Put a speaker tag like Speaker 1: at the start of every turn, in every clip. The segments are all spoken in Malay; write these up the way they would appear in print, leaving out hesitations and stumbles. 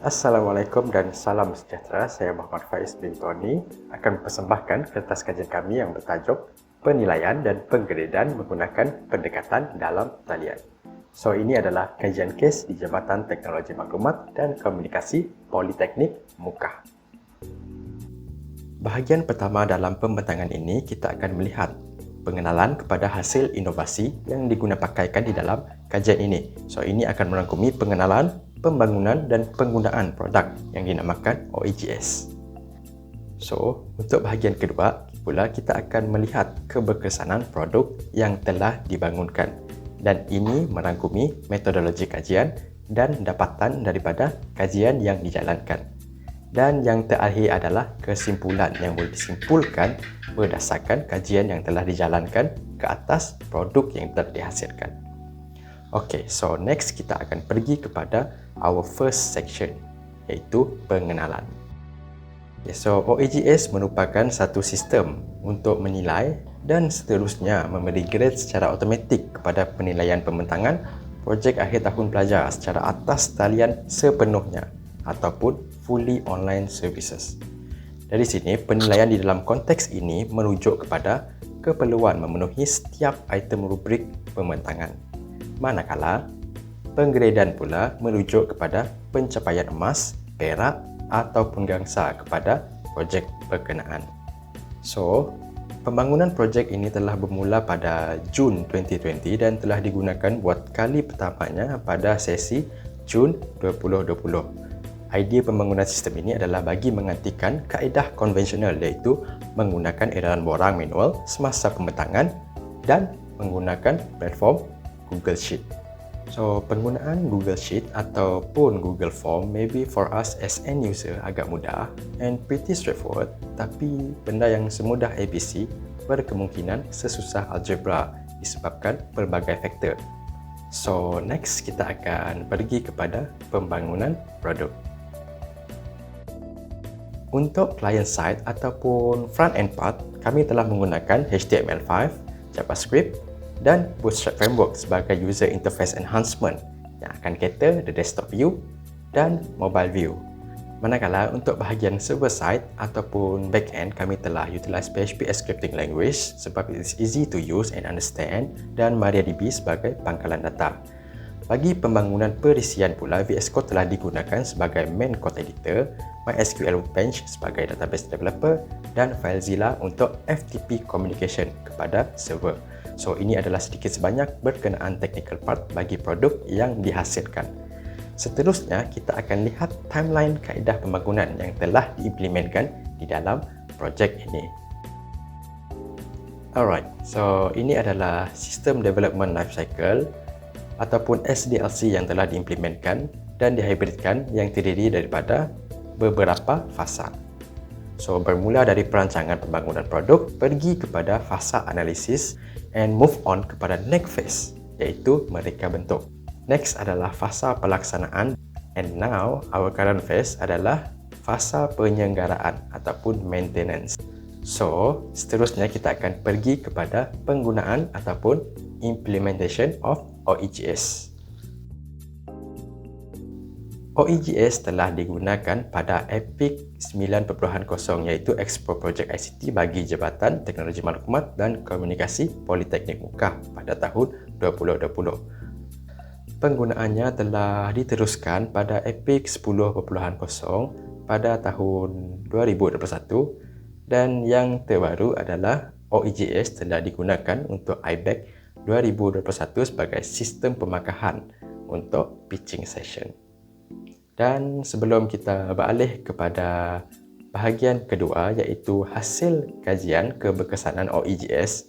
Speaker 1: Assalamualaikum dan salam sejahtera. Saya Muhammad Faiz bin Tony akan mempersembahkan kertas kajian kami yang bertajuk Penilaian dan Penggradean menggunakan pendekatan dalam talian. So, ini adalah kajian kes di Jabatan Teknologi Maklumat dan Komunikasi Politeknik Mukah. Bahagian pertama dalam pembentangan ini, kita akan melihat pengenalan kepada hasil inovasi yang diguna-pakaikan di dalam kajian ini. So, ini akan merangkumi pengenalan, pembangunan dan penggunaan produk yang dinamakan OEGS. So, untuk bahagian kedua pula kita akan melihat keberkesanan produk yang telah dibangunkan, dan ini merangkumi metodologi kajian dan dapatan daripada kajian yang dijalankan. Dan yang terakhir adalah kesimpulan yang boleh disimpulkan berdasarkan kajian yang telah dijalankan ke atas produk yang telah dihasilkan. Okay, so next kita akan pergi kepada our first section, iaitu pengenalan. Okay, so OEGS merupakan satu sistem untuk menilai dan seterusnya memberi grade secara automatik kepada penilaian pembentangan projek akhir tahun pelajar secara atas talian sepenuhnya ataupun fully online services. Dari sini, penilaian di dalam konteks ini merujuk kepada keperluan memenuhi setiap item rubrik pembentangan. Manakala, penggradean pula merujuk kepada pencapaian emas, perak ataupun gangsa kepada projek berkenaan. So, pembangunan projek ini telah bermula pada Jun 2020 dan telah digunakan buat kali pertamanya pada sesi Jun 2020. Idea pembangunan sistem ini adalah bagi menggantikan kaedah konvensional, iaitu menggunakan edaran borang manual semasa pembentangan dan menggunakan platform Google Sheet. So, penggunaan Google Sheet ataupun Google Form maybe for us as end user agak mudah and pretty straightforward, tapi benda yang semudah ABC berkemungkinan sesusah algebra disebabkan pelbagai faktor. So, next kita akan pergi kepada pembangunan produk. Untuk client side ataupun front end part, kami telah menggunakan HTML5, JavaScript dan Bootstrap Framework sebagai user interface enhancement yang akan cater the desktop view dan mobile view. Manakala untuk bahagian server side ataupun back end, kami telah utilize PHP as scripting language sebab it is easy to use and understand, dan MariaDB sebagai pangkalan data. Bagi pembangunan perisian pula, VS Code telah digunakan sebagai main code editor, MySQL Workbench sebagai database developer dan FileZilla untuk FTP communication kepada server. So, ini adalah sedikit sebanyak berkenaan technical part bagi produk yang dihasilkan. Seterusnya, kita akan lihat timeline kaedah pembangunan yang telah diimplementkan di dalam projek ini. Alright, so ini adalah System Development Lifecycle ataupun SDLC yang telah diimplementkan dan dihybridkan yang terdiri daripada beberapa fasa. So, bermula dari perancangan pembangunan produk, pergi kepada fasa analisis and move on kepada next phase, iaitu mereka bentuk. Next adalah fasa pelaksanaan, and now our current phase adalah fasa penyelenggaraan ataupun maintenance. So, seterusnya kita akan pergi kepada penggunaan ataupun implementation of OEGS. OEGS telah digunakan pada EPIC 9.0, iaitu Expo Project ICT bagi Jabatan Teknologi Maklumat dan Komunikasi Politeknik Mukah pada tahun 2020. Penggunaannya telah diteruskan pada EPIC 10.0 pada tahun 2021, dan yang terbaru adalah OEGS telah digunakan untuk IBEC 2021 sebagai sistem pemakahan untuk pitching session. Dan sebelum kita beralih kepada bahagian kedua, iaitu hasil kajian keberkesanan OEGS,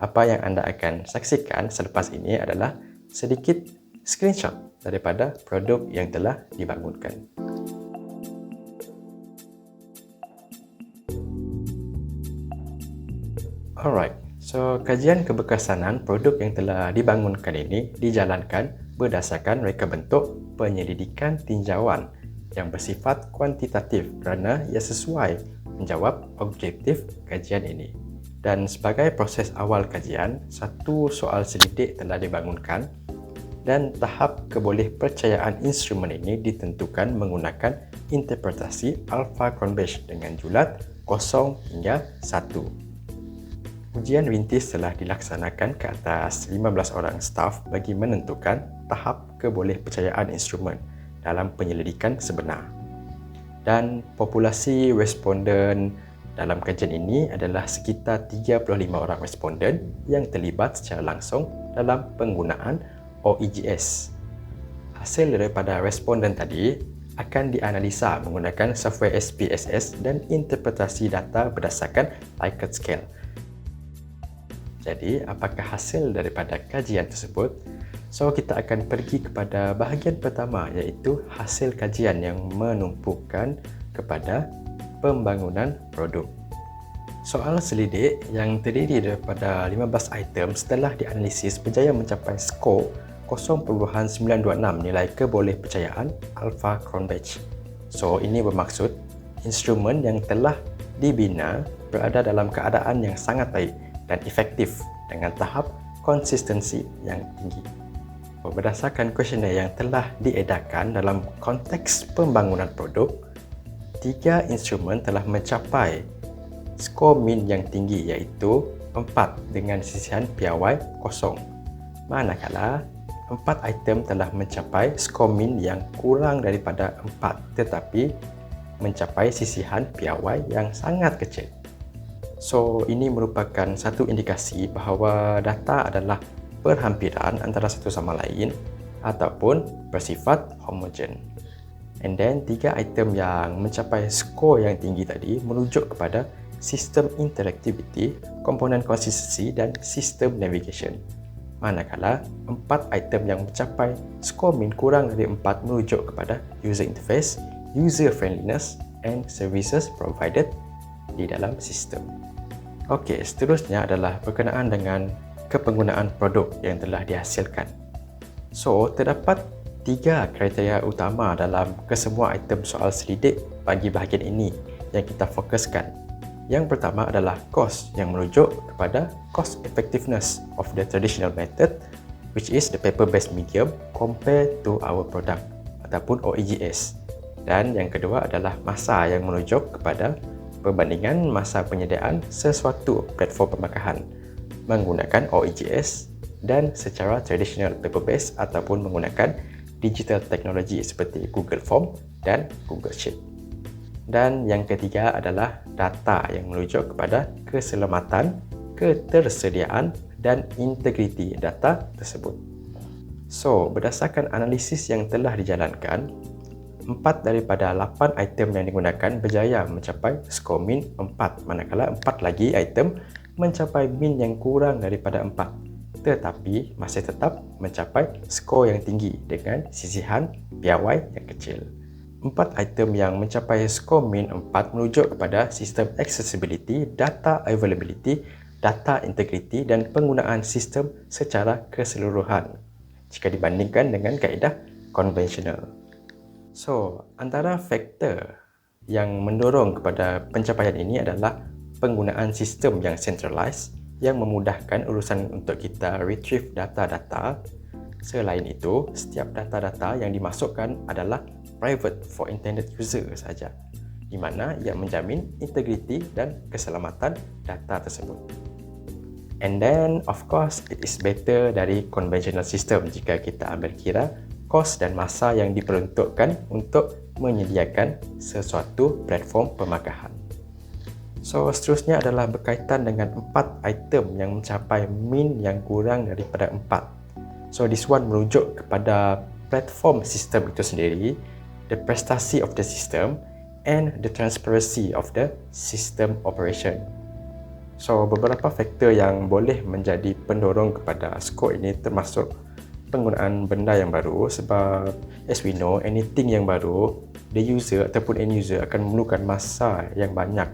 Speaker 1: apa yang anda akan saksikan selepas ini adalah sedikit screenshot daripada produk yang telah dibangunkan. Alright, so kajian keberkesanan produk yang telah dibangunkan ini dijalankan berdasarkan reka bentuk penyelidikan tinjauan yang bersifat kuantitatif kerana ia sesuai menjawab objektif kajian ini. Dan sebagai proses awal kajian, satu soal selidik telah dibangunkan dan tahap kebolehpercayaan instrumen ini ditentukan menggunakan interpretasi alpha Cronbach dengan julat 0 hingga 1. Ujian rintis telah dilaksanakan ke atas 15 orang staf bagi menentukan tahap kebolehpercayaan instrumen dalam penyelidikan sebenar. Dan populasi responden dalam kajian ini adalah sekitar 35 orang responden yang terlibat secara langsung dalam penggunaan OEGS. Hasil daripada responden tadi akan dianalisa menggunakan software SPSS dan interpretasi data berdasarkan Likert scale. Jadi, apakah hasil daripada kajian tersebut? So, kita akan pergi kepada bahagian pertama, iaitu hasil kajian yang menumpukan kepada pembangunan produk. Soal selidik yang terdiri daripada 15 item setelah dianalisis berjaya mencapai skor 0.926 nilai kebolehpercayaan alpha Cronbach. So, ini bermaksud instrumen yang telah dibina berada dalam keadaan yang sangat baik dan efektif dengan tahap konsistensi yang tinggi. Berdasarkan kuesioner yang telah diedarkan dalam konteks pembangunan produk, 3 instrumen telah mencapai skor min yang tinggi iaitu 4 dengan sisihan piawai kosong. Manakala 4 item telah mencapai skor min yang kurang daripada 4 tetapi mencapai sisihan piawai yang sangat kecil. So, ini merupakan satu indikasi bahawa data adalah perhampiran antara satu sama lain ataupun bersifat homogen. And then, 3 item yang mencapai skor yang tinggi tadi merujuk kepada sistem interactivity, komponen konsistensi dan sistem navigation. Manakala 4 item yang mencapai skor min kurang dari 4 merujuk kepada user interface, user friendliness and services provided di dalam sistem. Okey, seterusnya adalah berkenaan dengan kepenggunaan produk yang telah dihasilkan. So, terdapat 3 kriteria utama dalam kesemua item soal selidik bagi bahagian ini yang kita fokuskan. Yang pertama adalah cost yang merujuk kepada cost effectiveness of the traditional method, which is the paper-based medium compared to our product ataupun OEGS. Dan yang kedua adalah masa yang merujuk kepada perbandingan masa penyediaan sesuatu platform pemakahan menggunakan OEGS dan secara traditional paper-based ataupun menggunakan digital teknologi seperti Google Form dan Google Sheet. Dan yang ketiga adalah data yang merujuk kepada keselamatan, ketersediaan dan integriti data tersebut. So, berdasarkan analisis yang telah dijalankan, 4 daripada 8 item yang digunakan berjaya mencapai skor min 4, manakala 4 lagi item mencapai min yang kurang daripada 4, tetapi masih tetap mencapai skor yang tinggi dengan sisihan piawai yang kecil. 4 item yang mencapai skor min 4 merujuk kepada sistem accessibility, data availability, data integrity dan penggunaan sistem secara keseluruhan jika dibandingkan dengan kaedah konvensional. So, antara faktor yang mendorong kepada pencapaian ini adalah penggunaan sistem yang centralized yang memudahkan urusan untuk kita retrieve data-data. Selain itu, setiap data-data yang dimasukkan adalah private for intended user saja, di mana ia menjamin integriti dan keselamatan data tersebut. And then, of course, it is better dari conventional system jika kita ambil kira kos dan masa yang diperuntukkan untuk menyediakan sesuatu platform pemakahan. So, seterusnya adalah berkaitan dengan 4 item yang mencapai min yang kurang daripada 4. So, this one merujuk kepada platform sistem itu sendiri, the prestasi of the system and the transparency of the system operation. So, beberapa faktor yang boleh menjadi pendorong kepada skor ini termasuk penggunaan benda yang baru, sebab as we know, anything yang baru, the user ataupun end user akan memerlukan masa yang banyak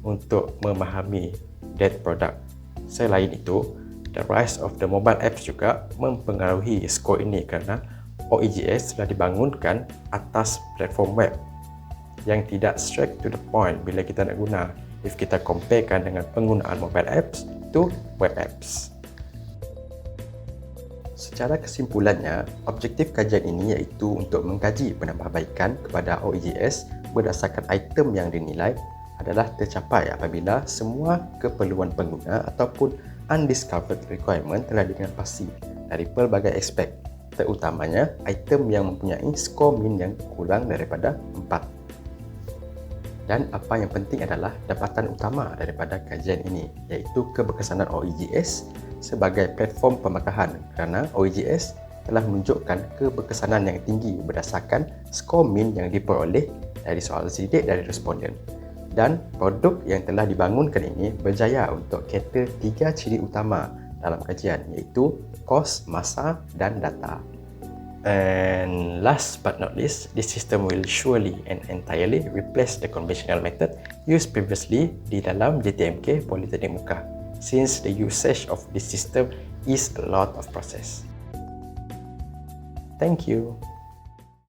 Speaker 1: untuk memahami that product. Selain itu, the rise of the mobile apps juga mempengaruhi skor ini kerana OEGS telah dibangunkan atas platform web yang tidak straight to the point bila kita nak guna if kita comparekan dengan penggunaan mobile apps to web apps. Secara kesimpulannya, objektif kajian ini iaitu untuk mengkaji penambahbaikan kepada OEGS berdasarkan item yang dinilai adalah tercapai apabila semua keperluan pengguna ataupun undiscovered requirement telah dengan pasti dari pelbagai aspek, terutamanya item yang mempunyai skor min yang kurang daripada 4. Dan apa yang penting adalah dapatan utama daripada kajian ini, iaitu keberkesanan OEGS sebagai platform pemakahan, kerana OEGS telah menunjukkan keberkesanan yang tinggi berdasarkan skor min yang diperoleh dari soalan sidik dari responden. Dan produk yang telah dibangunkan ini berjaya untuk cater 3 ciri utama dalam kajian, iaitu kos, masa dan data. And last but not least, this system will surely and entirely replace the conventional method used previously di dalam JTMK Politeknik Muka, since the usage of this system is a lot of process. Thank you.